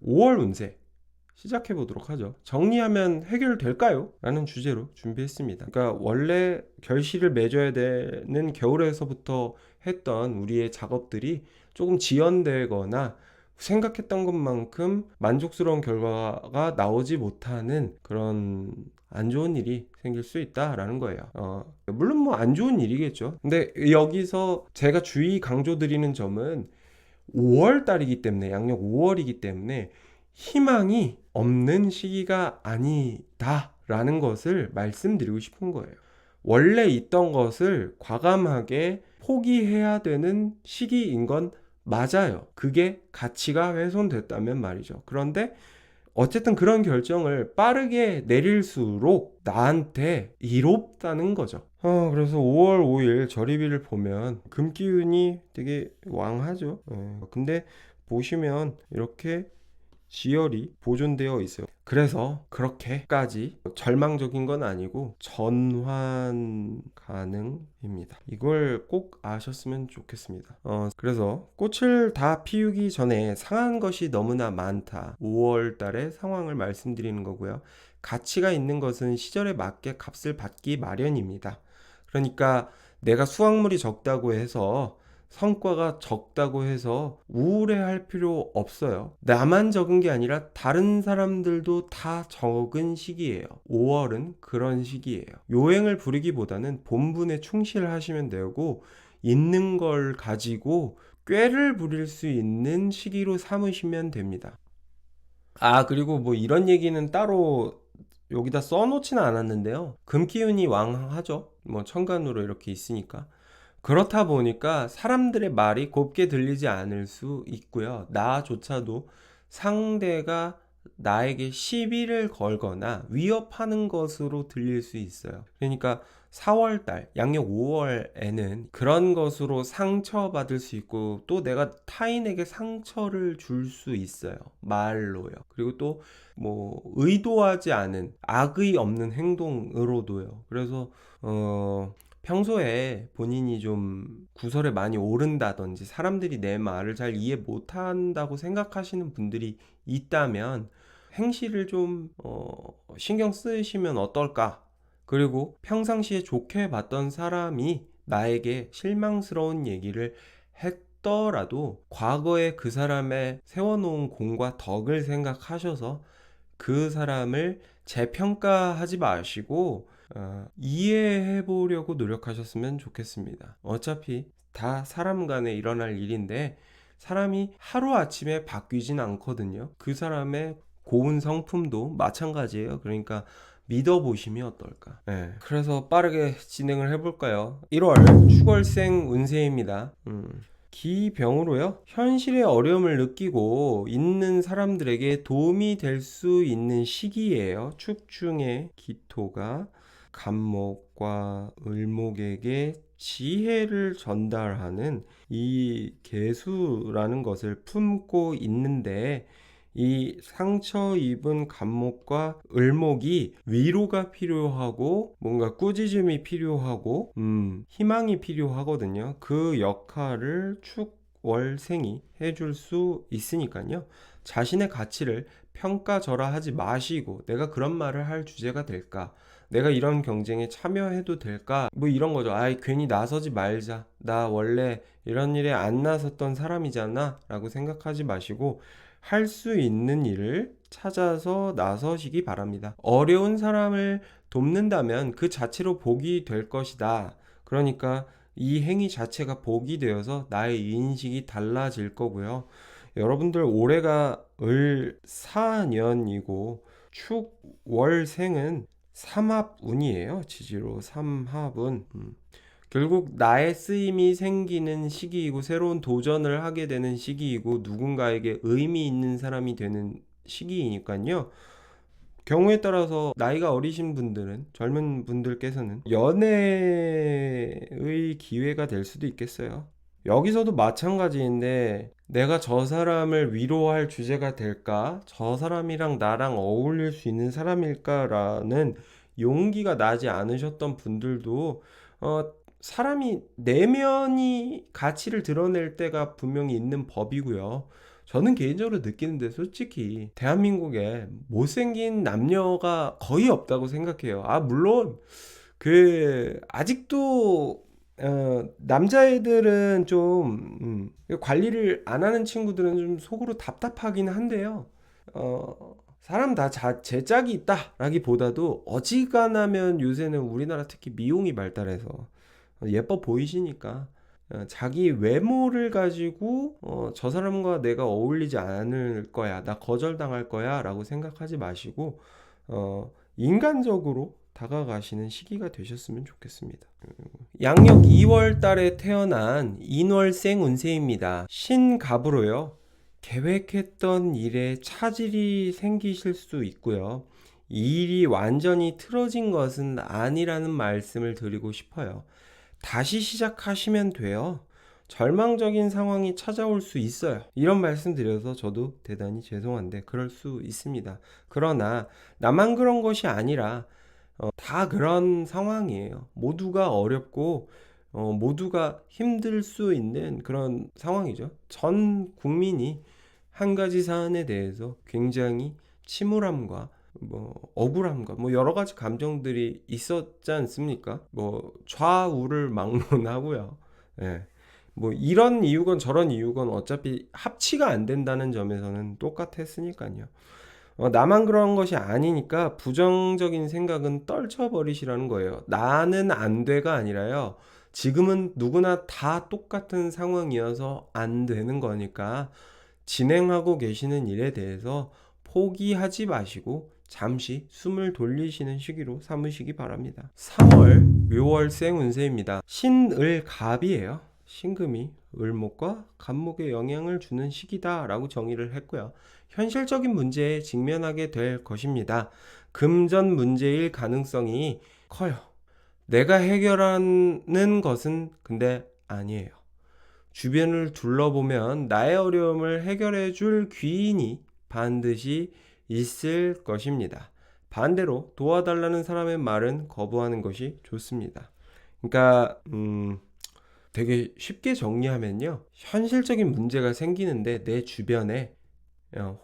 5월 운세 시작해 보도록 하죠. 정리하면 해결될까요? 라는 주제로 준비했습니다. 그러니까 원래 결실을 맺어야 되는 겨울에서부터 했던 우리의 작업들이 조금 지연되거나 생각했던 것만큼 만족스러운 결과가 나오지 못하는 그런 안 좋은 일이 생길 수 있다라는 거예요. 물론 뭐 안 좋은 일이겠죠. 근데 여기서 제가 주의 강조드리는 점은 5월 달이기 때문에, 양력 5월이기 때문에 희망이 없는 시기가 아니다라는 것을 말씀드리고 싶은 거예요. 원래 있던 것을 과감하게 포기해야 되는 시기인 건 맞아요. 그게 가치가 훼손됐다면 말이죠. 그런데 어쨌든 그런 결정을 빠르게 내릴수록 나한테 이롭다는 거죠. 그래서 5월 5일 절입일을 보면 금기운이 되게 왕하죠. 근데 보시면 이렇게 지열이 보존되어 있어요. 그래서 그렇게까지 절망적인 건 아니고 전환 가능입니다. 이걸 꼭 아셨으면 좋겠습니다. 그래서 꽃을 다 피우기 전에 상한 것이 너무나 많다. 5월 달의 상황을 말씀드리는 거고요. 가치가 있는 것은 시절에 맞게 값을 받기 마련입니다. 그러니까 내가 수확물이 적다고 해서 성과가 적다고 해서 우울해할 필요 없어요. 나만 적은 게 아니라 다른 사람들도 다 적은 시기예요. 5월은 그런 시기예요. 요행을 부리기보다는 본분에 충실하시면 되고 있는 걸 가지고 꾀를 부릴 수 있는 시기로 삼으시면 됩니다. 그리고 뭐 이런 얘기는 따로 여기다 써놓지는 않았는데요. 금기운이 왕하죠. 뭐 천간으로 이렇게 있으니까. 그렇다 보니까 사람들의 말이 곱게 들리지 않을 수 있고요. 나조차도 상대가 나에게 시비를 걸거나 위협하는 것으로 들릴 수 있어요. 그러니까 4월달, 양력 5월에는 그런 것으로 상처받을 수 있고 또 내가 타인에게 상처를 줄 수 있어요. 말로요. 그리고 또 뭐 의도하지 않은 악의 없는 행동으로도요. 그래서 평소에 본인이 좀 구설에 많이 오른다든지 사람들이 내 말을 잘 이해 못한다고 생각하시는 분들이 있다면 행실을 좀 신경 쓰시면 어떨까? 그리고 평상시에 좋게 봤던 사람이 나에게 실망스러운 얘기를 했더라도 과거에 그 사람의 세워놓은 공과 덕을 생각하셔서 그 사람을 재평가하지 마시고 이해해 보려고 노력하셨으면 좋겠습니다. 어차피 다 사람 간에 일어날 일인데 사람이 하루아침에 바뀌진 않거든요. 그 사람의 고운 성품도 마찬가지예요. 그러니까 믿어보시면 어떨까. 그래서 빠르게 진행을 해볼까요? 1월 축월생 운세입니다. 기병으로요. 현실의 어려움을 느끼고 있는 사람들에게 도움이 될 수 있는 시기예요. 축중의 기토가 간목과 을목에게 지혜를 전달하는 이 계수라는 것을 품고 있는데 이 상처 입은 간목과 을목이 위로가 필요하고 뭔가 꾸짖음이 필요하고 희망이 필요하거든요. 그 역할을 축월생이 해줄 수 있으니까요. 자신의 가치를 평가절하하지 마시고 내가 그런 말을 할 주제가 될까? 내가 이런 경쟁에 참여해도 될까? 뭐 이런 거죠. 괜히 나서지 말자. 나 원래 이런 일에 안 나섰던 사람이잖아. 라고 생각하지 마시고 할 수 있는 일을 찾아서 나서시기 바랍니다. 어려운 사람을 돕는다면 그 자체로 복이 될 것이다. 그러니까 이 행위 자체가 복이 되어서 나의 인식이 달라질 거고요. 여러분들 올해가 을사년이고 축월생은 삼합운이에요. 지지로 삼합운. 결국 나의 쓰임이 생기는 시기이고 새로운 도전을 하게 되는 시기이고 누군가에게 의미 있는 사람이 되는 시기이니까요. 경우에 따라서 나이가 어리신 분들은 젊은 분들께서는 연애의 기회가 될 수도 있겠어요. 여기서도 마찬가지인데 내가 저 사람을 위로할 주제가 될까? 저 사람이랑 나랑 어울릴 수 있는 사람일까라는 용기가 나지 않으셨던 분들도 사람이 내면이 가치를 드러낼 때가 분명히 있는 법이고요. 저는 개인적으로 느끼는데 솔직히 대한민국에 못생긴 남녀가 거의 없다고 생각해요. 물론 아직도 남자애들은 좀 관리를 안 하는 친구들은 좀 속으로 답답하긴 한데요. 사람 다 제 짝이 있다라기보다도 어지간하면 요새는 우리나라 특히 미용이 발달해서 예뻐 보이시니까 자기 외모를 가지고 저 사람과 내가 어울리지 않을 거야, 나 거절당할 거야 라고 생각하지 마시고 인간적으로 다가가시는 시기가 되셨으면 좋겠습니다. 양력 2월 달에 태어난 인월생 운세입니다. 신갑으로요. 계획했던 일에 차질이 생기실 수 있고요. 이 일이 완전히 틀어진 것은 아니라는 말씀을 드리고 싶어요. 다시 시작하시면 돼요. 절망적인 상황이 찾아올 수 있어요. 이런 말씀 드려서 저도 대단히 죄송한데 그럴 수 있습니다. 그러나 나만 그런 것이 아니라 다 그런 상황이에요. 모두가 어렵고 모두가 힘들 수 있는 그런 상황이죠. 전 국민이 한 가지 사안에 대해서 굉장히 침울함과 억울함과 여러 가지 감정들이 있었지 않습니까? 좌우를 막론하고요. 예. 이런 이유건 저런 이유건 어차피 합치가 안 된다는 점에서는 똑같았으니까요. 나만 그런 것이 아니니까 부정적인 생각은 떨쳐버리시라는 거예요. 나는 안 돼가 아니라요. 지금은 누구나 다 똑같은 상황이어서 안 되는 거니까 진행하고 계시는 일에 대해서 포기하지 마시고 잠시 숨을 돌리시는 시기로 삼으시기 바랍니다. 3월 묘월생 운세입니다. 신을갑이에요. 신금이 을목과 갑목에 영향을 주는 시기다 라고 정의를 했고요. 현실적인 문제에 직면하게 될 것입니다. 금전 문제일 가능성이 커요. 내가 해결하는 것은 근데 아니에요. 주변을 둘러보면 나의 어려움을 해결해 줄 귀인이 반드시 있을 것입니다. 반대로 도와달라는 사람의 말은 거부하는 것이 좋습니다. 그러니까 되게 쉽게 정리하면요. 현실적인 문제가 생기는데 내 주변에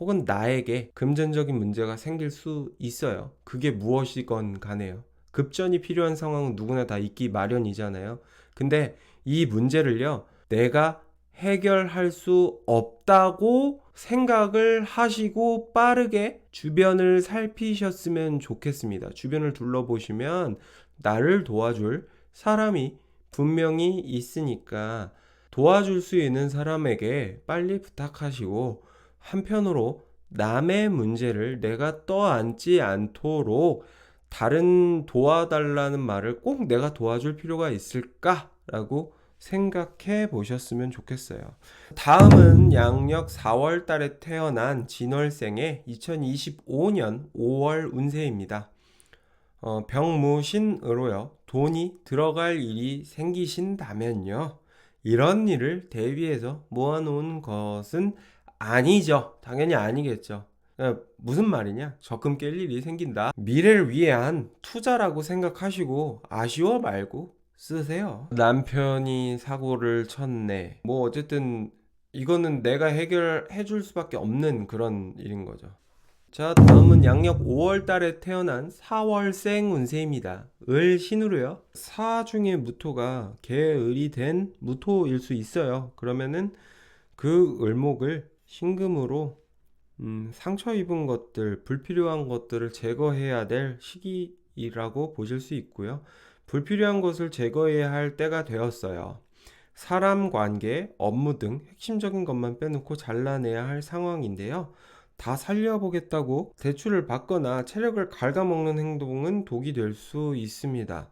혹은 나에게 금전적인 문제가 생길 수 있어요. 그게 무엇이건 간에요. 급전이 필요한 상황은 누구나 다 있기 마련이잖아요. 근데 이 문제를요. 내가 해결할 수 없다고 생각을 하시고 빠르게 주변을 살피셨으면 좋겠습니다. 주변을 둘러보시면 나를 도와줄 사람이 분명히 있으니까 도와줄 수 있는 사람에게 빨리 부탁하시고 한편으로 남의 문제를 내가 떠안지 않도록 다른 도와달라는 말을 꼭 내가 도와줄 필요가 있을까라고 생각해 보셨으면 좋겠어요. 다음은 양력 4월 달에 태어난 진월생의 2025년 5월 운세입니다. 병무신으로요. 돈이 들어갈 일이 생기신다면요. 이런 일을 대비해서 모아놓은 것은 아니죠. 당연히 아니겠죠. 무슨 말이냐? 적금 깰 일이 생긴다. 미래를 위한 투자라고 생각하시고 아쉬워 말고 쓰세요. 남편이 사고를 쳤네. 어쨌든 이거는 내가 해결해 줄 수밖에 없는 그런 일인 거죠. 자, 다음은 양력 5월 달에 태어난 4월생 운세입니다. 을 신으로요. 사 중에 무토가 개을이 된 무토일 수 있어요. 그러면은 그 을목을 신금으로 상처 입은 것들, 불필요한 것들을 제거해야 될 시기라고 보실 수 있고요. 불필요한 것을 제거해야 할 때가 되었어요. 사람 관계, 업무 등 핵심적인 것만 빼놓고 잘라내야 할 상황인데요. 다 살려보겠다고 대출을 받거나 체력을 갉아먹는 행동은 독이 될 수 있습니다.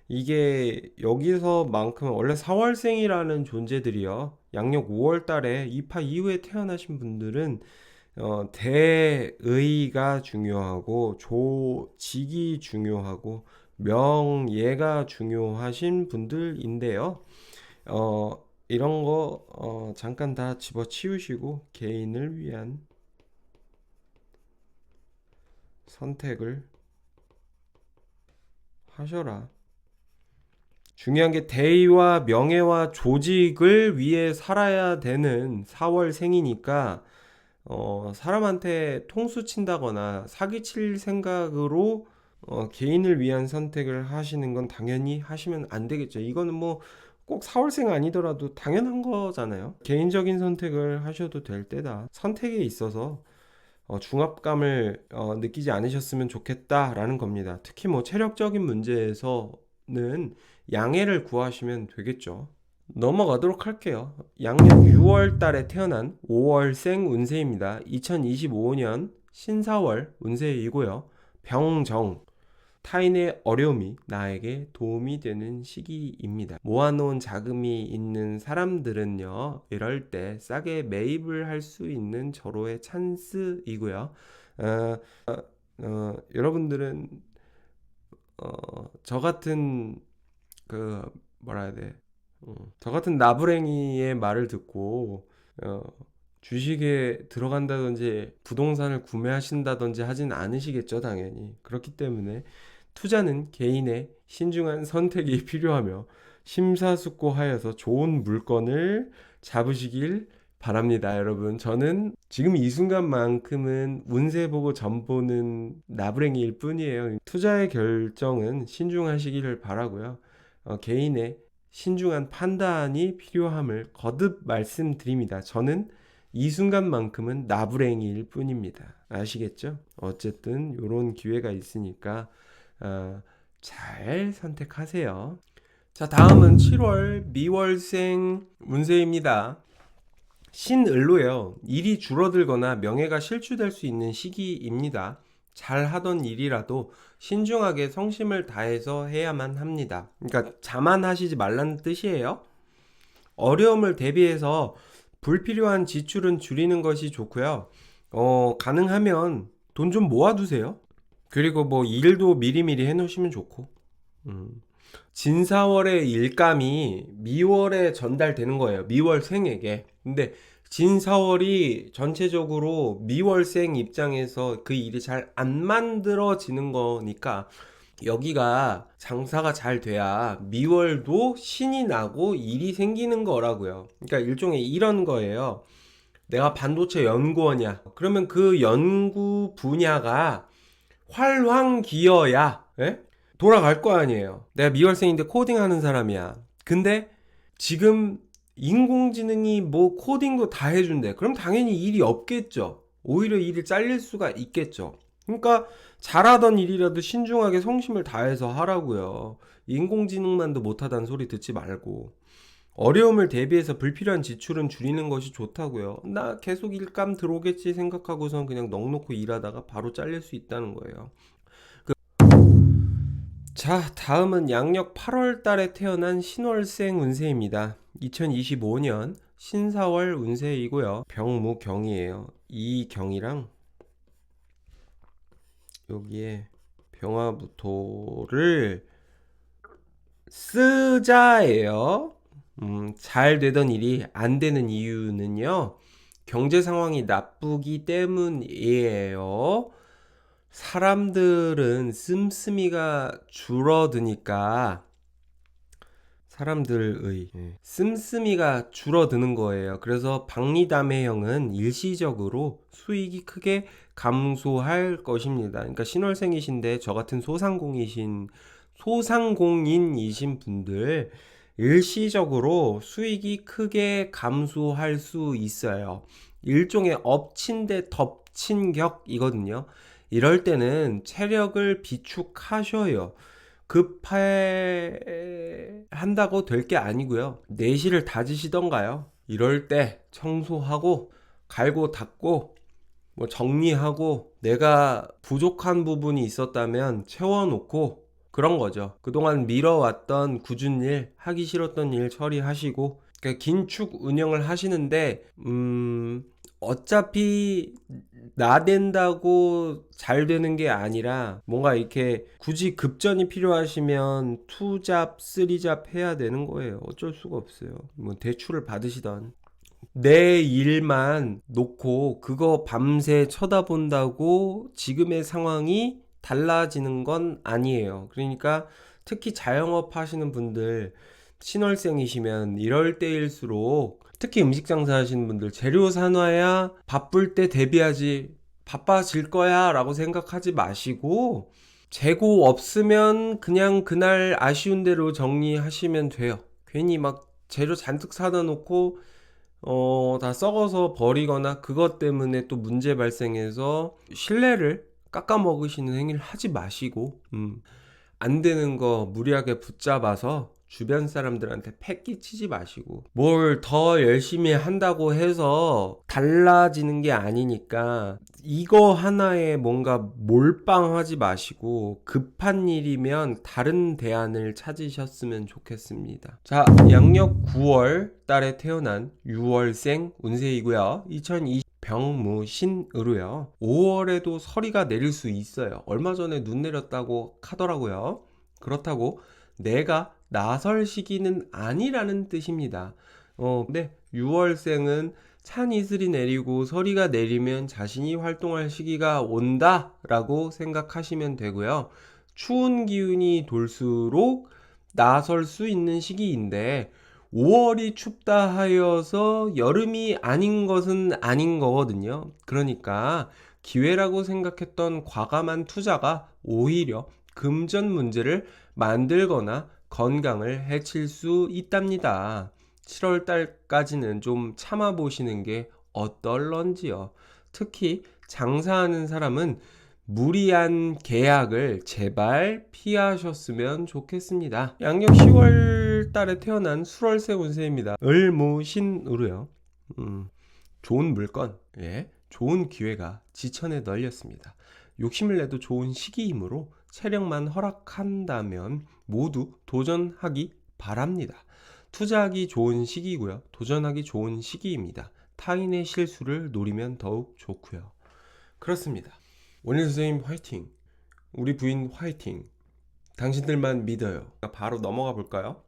이게 여기서만큼 원래 4월생이라는 존재들이요. 양력 5월 달에 입하 이후에 태어나신 분들은 대의가 중요하고 조직이 중요하고 명예가 중요하신 분들인데요. 이런 거 잠깐 다 집어치우시고 개인을 위한 선택을 하셔라. 중요한 게 대의와 명예와 조직을 위해 살아야 되는 4월생이니까 사람한테 통수 친다거나 사기칠 생각으로 개인을 위한 선택을 하시는 건 당연히 하시면 안 되겠죠. 이거는 뭐 꼭 사월생 아니더라도 당연한 거잖아요. 개인적인 선택을 하셔도 될 때다. 선택에 있어서 중압감을 느끼지 않으셨으면 좋겠다라는 겁니다. 특히 뭐 체력적인 문제에서는 양해를 구하시면 되겠죠. 넘어가도록 할게요. 양력 6월 달에 태어난 5월생 운세입니다. 2025년 신사월 운세이고요. 병정, 타인의 어려움이 나에게 도움이 되는 시기입니다. 모아놓은 자금이 있는 사람들은요, 이럴 때 싸게 매입을 할 수 있는 절호의 찬스이고요. 어, 여러분들은 저 같은 그 뭐라 해야 돼? 저 같은 나부랭이의 말을 듣고 어, 주식에 들어간다든지 부동산을 구매하신다든지 하진 않으시겠죠, 당연히. 그렇기 때문에 투자는 개인의 신중한 선택이 필요하며 심사숙고하여서 좋은 물건을 잡으시길 바랍니다, 여러분. 저는 지금 이 순간만큼은 운세 보고 점 보는 나부랭이일 뿐이에요. 투자의 결정은 신중하시기를 바라고요. 개인의 신중한 판단이 필요함을 거듭 말씀드립니다. 저는 이 순간만큼은 나부랭이일 뿐입니다. 아시겠죠? 어쨌든 이런 기회가 있으니까 잘 선택하세요. 자, 다음은 7월 미월생 운세입니다. 신을로요. 일이 줄어들거나 명예가 실추될 수 있는 시기입니다. 잘 하던 일이라도 신중하게 성심을 다해서 해야만 합니다. 그러니까 자만하시지 말라는 뜻이에요. 어려움을 대비해서 불필요한 지출은 줄이는 것이 좋고요. 가능하면 돈 좀 모아두세요. 그리고 뭐 일도 미리미리 해놓으시면 좋고. 진사월의 일감이 미월에 전달되는 거예요. 미월생에게. 근데 진사월이 전체적으로 미월생 입장에서 그 일이 잘 안 만들어지는 거니까 여기가 장사가 잘 돼야 미월도 신이 나고 일이 생기는 거라고요. 그러니까 일종의 이런 거예요. 내가 반도체 연구원이야. 그러면 그 연구 분야가 활황기어야 예? 돌아갈 거 아니에요. 내가 미월생인데 코딩하는 사람이야. 근데 지금 인공지능이 뭐 코딩도 다 해준대. 그럼 당연히 일이 없겠죠. 오히려 일이 잘릴 수가 있겠죠. 그러니까 잘하던 일이라도 신중하게 성심을 다해서 하라고요. 인공지능만도 못하다는 소리 듣지 말고. 어려움을 대비해서 불필요한 지출은 줄이는 것이 좋다고요. 나 계속 일감 들어오겠지 생각하고선 그냥 넋놓고 일하다가 바로 잘릴 수 있다는 거예요. 자, 다음은 양력 8월 달에 태어난 신월생 운세입니다. 2025년 신사월 운세이고요. 병무경이에요. 이 경이랑 여기에 병화부토를 쓰자예요. 잘 되던 일이 안 되는 이유는요. 경제 상황이 나쁘기 때문이에요. 사람들은 씀씀이가 줄어드니까 사람들의 씀씀이가 줄어드는 거예요. 그래서 박리담회형은 일시적으로 수익이 크게 감소할 것입니다. 그러니까 신월생이신데 저 같은 소상공인이신 분들 일시적으로 수익이 크게 감소할 수 있어요. 일종의 엎친 데 덮친 격이거든요. 이럴 때는 체력을 비축하셔요. 급한다고 될 게 아니고요. 내실을 다지시던가요. 이럴 때 청소하고 갈고 닦고 뭐 정리하고 내가 부족한 부분이 있었다면 채워놓고 그런 거죠. 그동안 미뤄왔던 굳은 일, 하기 싫었던 일 처리하시고 그러니까 긴축 운영을 하시는데 어차피 나댄다고 잘 되는 게 아니라 뭔가 이렇게 굳이 급전이 필요하시면 투잡, 쓰리잡 해야 되는 거예요. 어쩔 수가 없어요. 뭐 대출을 받으시던 내 일만 놓고 그거 밤새 쳐다본다고 지금의 상황이 달라지는 건 아니에요. 그러니까 특히 자영업 하시는 분들 신월생이시면 이럴 때일수록 특히 음식 장사하시는 분들, 재료 사놔야 바쁠 때 대비하지, 바빠질 거야 라고 생각하지 마시고, 재고 없으면 그냥 그날 아쉬운 대로 정리하시면 돼요. 괜히 막 재료 잔뜩 사다 놓고 다 썩어서 버리거나 그것 때문에 또 문제 발생해서 신뢰를 깎아 먹으시는 행위를 하지 마시고, 안 되는 거 무리하게 붙잡아서 주변 사람들한테 패 끼치지 마시고, 뭘 더 열심히 한다고 해서 달라지는 게 아니니까 이거 하나에 뭔가 몰빵하지 마시고 급한 일이면 다른 대안을 찾으셨으면 좋겠습니다. 자, 양력 9월 달에 태어난 6월생 운세이고요. 2020 병무신으로요. 5월에도 서리가 내릴 수 있어요. 얼마 전에 눈 내렸다고 하더라고요. 그렇다고 내가 나설 시기는 아니라는 뜻입니다. 네, 6월생은 찬 이슬이 내리고 서리가 내리면 자신이 활동할 시기가 온다 라고 생각하시면 되고요. 추운 기운이 돌수록 나설 수 있는 시기인데 5월이 춥다 하여서 여름이 아닌 것은 아닌 거거든요. 그러니까 기회라고 생각했던 과감한 투자가 오히려 금전 문제를 만들거나 건강을 해칠 수 있답니다. 7월 달까지는 좀 참아보시는 게 어떨런지요. 특히 장사하는 사람은 무리한 계약을 제발 피하셨으면 좋겠습니다. 양력 10월 달에 태어난 수월생 운세입니다. 을무신으로요. 좋은 물건, 예, 좋은 기회가 지천에 널렸습니다. 욕심을 내도 좋은 시기이므로 체력만 허락한다면 모두 도전하기 바랍니다. 투자하기 좋은 시기고요. 도전하기 좋은 시기입니다. 타인의 실수를 노리면 더욱 좋고요. 그렇습니다. 원일 선생님 화이팅! 우리 부인 화이팅! 당신들만 믿어요. 바로 넘어가 볼까요?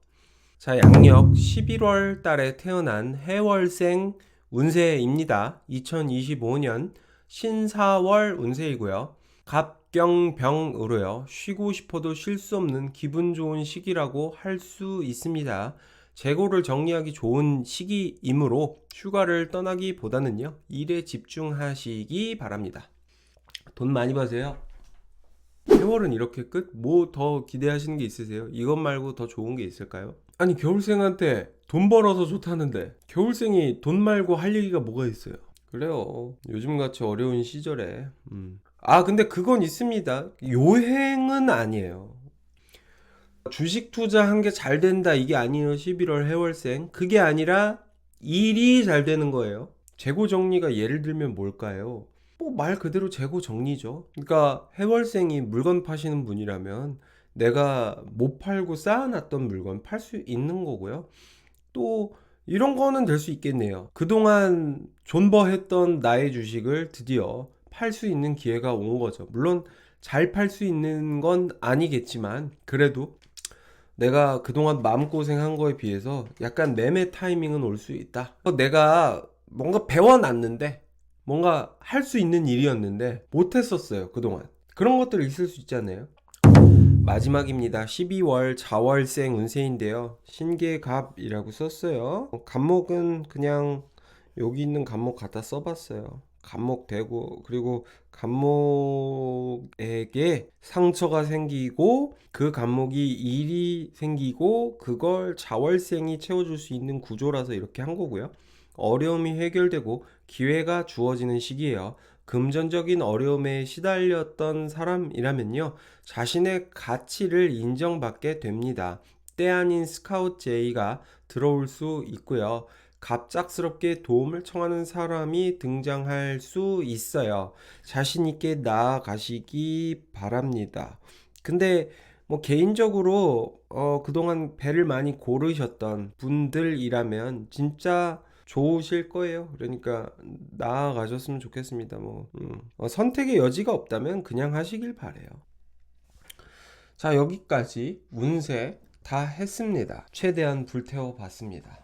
자, 양력 11월 달에 태어난 해월생 운세입니다. 2025년 신사월 운세이고요. 갑경병으로요. 쉬고 싶어도 쉴 수 없는 기분 좋은 시기라고 할 수 있습니다. 재고를 정리하기 좋은 시기이므로 휴가를 떠나기보다는요. 일에 집중하시기 바랍니다. 돈 많이 버세요. 세월은 이렇게 끝? 뭐 더 기대하시는 게 있으세요? 이것 말고 더 좋은 게 있을까요? 아니, 겨울생한테 돈 벌어서 좋다는데 겨울생이 돈 말고 할 얘기가 뭐가 있어요? 그래요. 요즘같이 어려운 시절에 근데 그건 있습니다. 요행은 아니에요. 주식 투자한 게 잘 된다 이게 아니에요. 11월 해월생. 그게 아니라 일이 잘 되는 거예요. 재고 정리가 예를 들면 뭘까요? 뭐 말 그대로 재고 정리죠. 그러니까 해월생이 물건 파시는 분이라면 내가 못 팔고 쌓아놨던 물건 팔 수 있는 거고요. 또 이런 거는 될 수 있겠네요. 그동안 존버했던 나의 주식을 드디어 팔 수 있는 기회가 온 거죠. 물론 잘 팔 수 있는 건 아니겠지만 그래도 내가 그동안 마음고생한 거에 비해서 약간 매매 타이밍은 올 수 있다. 내가 뭔가 배워놨는데 뭔가 할 수 있는 일이었는데 못했었어요 그동안. 그런 것들 있을 수 있잖아요. 마지막입니다. 12월 자월생 운세인데요. 신계갑이라고 썼어요. 갑목은 그냥 여기 있는 갑목 갖다 써봤어요. 갑목 되고, 그리고 갑목에게 상처가 생기고 그 갑목이 일이 생기고 그걸 자월생이 채워줄 수 있는 구조라서 이렇게 한 거고요. 어려움이 해결되고 기회가 주어지는 시기예요. 금전적인 어려움에 시달렸던 사람이라면요, 자신의 가치를 인정받게 됩니다. 때 아닌 스카웃 제의가 들어올 수 있고요. 갑작스럽게 도움을 청하는 사람이 등장할 수 있어요. 자신 있게 나아가시기 바랍니다. 근데 뭐 개인적으로 그동안 배를 많이 고르셨던 분들이라면 진짜 좋으실 거예요. 그러니까 나아가셨으면 좋겠습니다. 선택의 여지가 없다면 그냥 하시길 바래요. 자, 여기까지 운세 다 했습니다. 최대한 불태워 봤습니다.